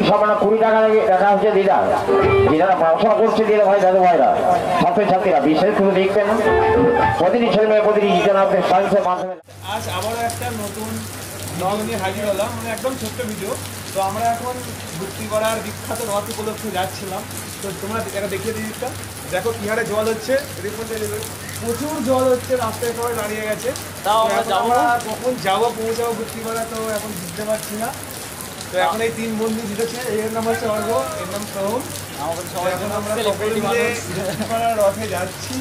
সামান্য 20 টাকা রাখা হচ্ছে দিদা, যারা পড়াশোনা করছে দিদা ভাই দাদু ভাইরা ছাত্রছাত্রীরা বিশেষ করে দেখবেন প্রতিটি ছেলে মেয়ে প্রতিটি জানাবেন সায়েন্সের মাধ্যমে। আজ আবারও একটা নতুন ভিডিও নিয়ে হাজির হলাম, মানে একদম ছোট্ট ভিডিও। তো আমরা এখন গুপ্তিপাড়ার বিখ্যাত রথ উপলক্ষে যাচ্ছিলাম। তো তোমরা এটা দেখিয়ে দিই, দেখো কি হারে জল হচ্ছে, প্রচুর জল হচ্ছে, রাস্তায় সবাই দাঁড়িয়ে গেছে। তাও আমরা কখন যাবো পৌঁছাবো গুপ্তিপাড়া তো এখন বুঝতে পারছি না। তো এখন এই 3 বন্ধু জিতেছে, এর নাম হচ্ছে অর্ঘ, এর নাম সোহম। এখন আমরা সকলে মিলে গুপ্তিপাড়ার রথে যাচ্ছি,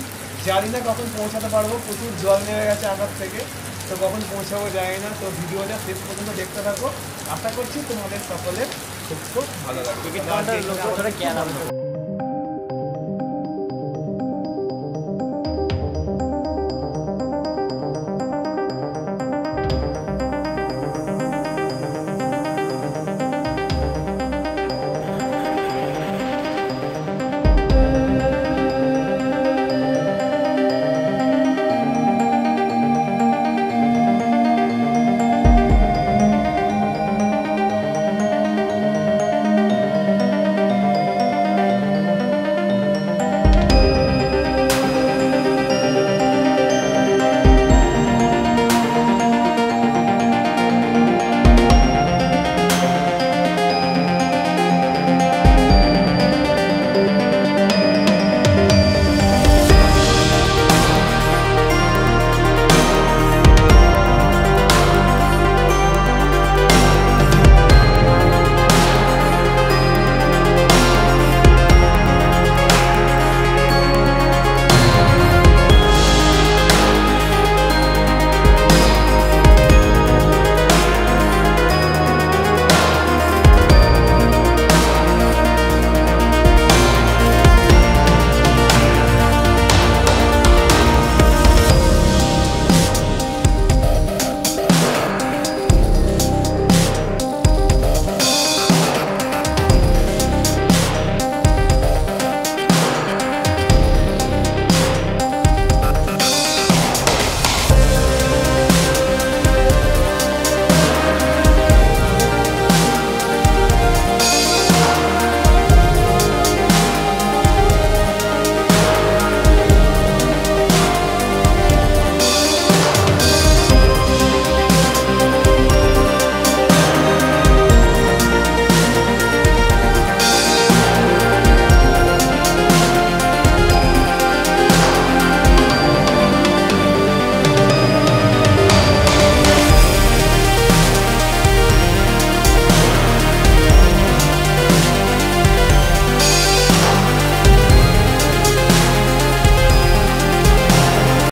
জানি না কখন পৌঁছাতে পারবো, প্রচুর জল নেমে গেছে আকাশ থেকে। তো কখন পৌঁছাবো জানি না। তো ভিডিওটা শেষ পর্যন্ত দেখতে থাকো, আশা করছি তোমাদের সকলের খুব ভালো লাগবে।